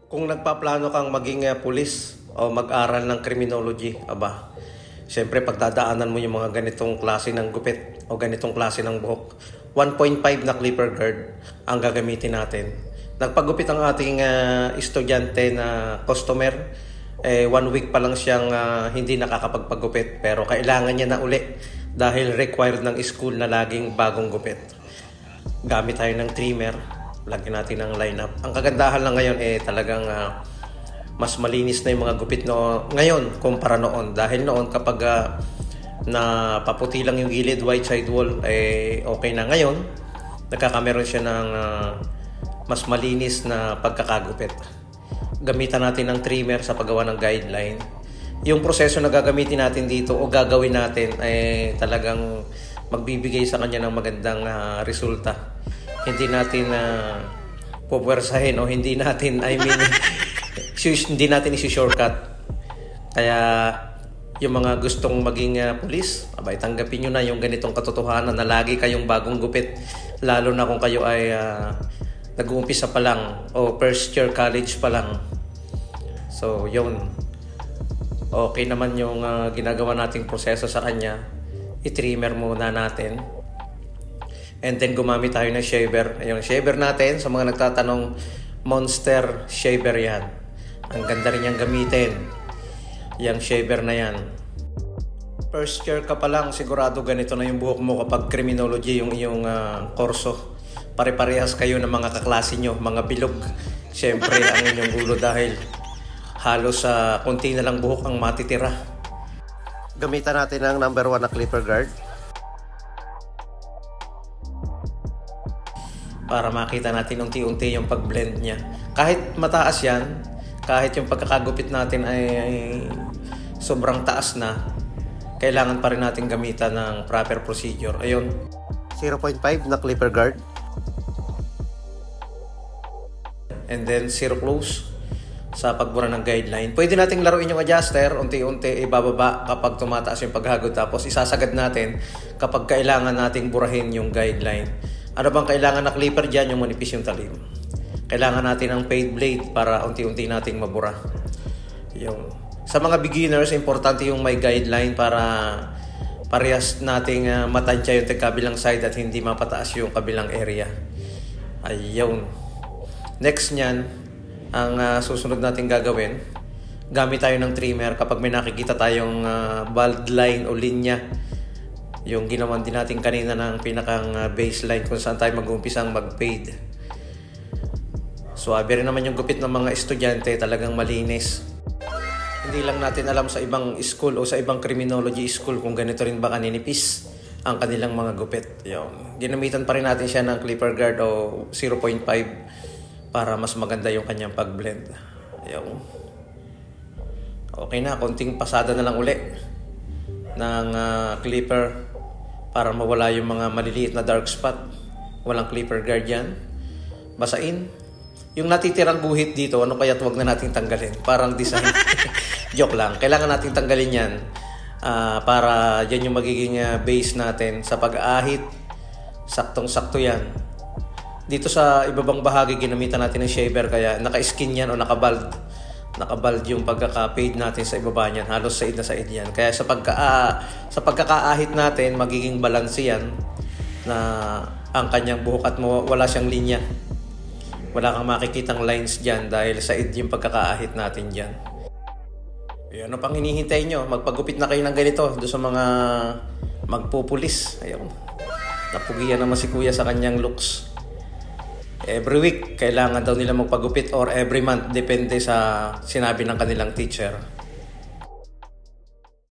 Kung nagpaplano kang maging pulis o mag-aral ng criminology, siyempre pagdadaanan mo yung mga ganitong klase ng gupit o ganitong klase ng buhok. 1.5 na clipper guard ang gagamitin natin. Nagpagupit ang ating estudyante na customer. 1 week pa lang siyang hindi nakakapagpagupit, pero kailangan niya na uli dahil required ng school na laging bagong gupit. Gamit tayo ng trimmer, lagyan natin ng lineup. Ang kagandahan lang ngayon talagang mas malinis na yung mga gupit ngayon kumpara noon. Dahil noon kapag napaputi lang yung gilid, white side wall, okay na. Ngayon nagkakameron siya ng mas malinis na pagkakagupit. Gamitan natin ng trimmer sa paggawa ng guideline. Yung proseso na gagamitin natin dito o gagawin natin ay talagang magbibigay sa kanya ng magandang resulta. Hindi natin pupuwersahin o hindi natin hindi natin isi-shortcut. Kaya yung mga gustong maging pulis, tanggapin nyo na yung ganitong katotohanan na lagi kayong bagong gupit, lalo na kung kayo ay nag-uumpisa pa lang o first year college pa lang. So yun, okay naman yung ginagawa nating proseso sa kanya. I-trimmer muna natin. And then gumamit tayo ng shaver. Yung shaver natin, sa mga nagtatanong, Monster shaver yan. Ang ganda rin yung gamitin. Yung shaver na yan. First year ka pa lang, sigurado ganito na yung buhok mo kapag criminology yung iyong korso. Pare-parehas kayo ng mga kaklase nyo, mga bilog. Siyempre ang inyong ulo dahil halos konti na lang buhok ang matitira. Gamitan natin ang number 1 na clipper guard para makita natin unti-unti yung pag-blend niya. Kahit mataas yan, kahit yung pagkakagupit natin ay sobrang taas na, kailangan pa rin natin gamitan ng proper procedure. Ayun, 0.5 na clipper guard. And then zero close sa pagbura ng guideline. Pwede nating laruin yung adjuster, unti-unti ibababa kapag tumataas yung paghagod, tapos isasagad natin kapag kailangan nating burahin yung guideline. Ano bang kailangan na clipper dyan? Yung manipis yung talim. Kailangan natin ng fade blade para unti-unti nating mabura. Yung sa mga beginners, importante yung may guideline para parehas nating matansya yung kabilang side at hindi mapataas yung kabilang area. Ayun. Next nyan, ang susunod natin gagawin, gamit tayo ng trimmer kapag may nakikita tayong bald line o linya. Yung ginawan din natin kanina ng pinakang baseline kung saan tayo mag-uumpisang mag-fade. Suwabe rin naman yung gupit ng mga estudyante, talagang malinis. Hindi lang natin alam sa ibang school o sa ibang criminology school kung ganito rin ba kaninipis ang kanilang mga gupit. Yung ginamitan pa rin natin siya ng clipper guard o 0.5 para mas maganda yung kanyang pag-blend. Ayun. Okay na, konting pasada na lang uli ng clipper para mawala yung mga maliliit na dark spot. Walang clipper guard yan. Basain. Yung natitirang guhit dito, ano kaya't wag na nating tanggalin? Parang design. Joke lang. Kailangan nating tanggalin yan para yan yung magiging base natin sa pag-aahit. Saktong-sakto yan. Dito sa ibabang bahagi, ginamitan natin ng shaver, kaya naka-skin yan o nakabald. Nakabald yung pagkaka-fade natin sa ibaba niyan. Halos side na side yan. Kaya sa pagkakaahit natin, magiging balance yan na ang kanyang buhok at wala siyang linya. Wala kang makikitang lines dyan dahil side yung pagkakaahit natin dyan. Ano pang hinihintay nyo? Magpagupit na kayo ng ganito doon sa mga magpupulis. Ayun. Napugian naman si kuya sa kanyang looks. Every week, kailangan daw nila magpagupit or every month, depende sa sinabi ng kanilang teacher.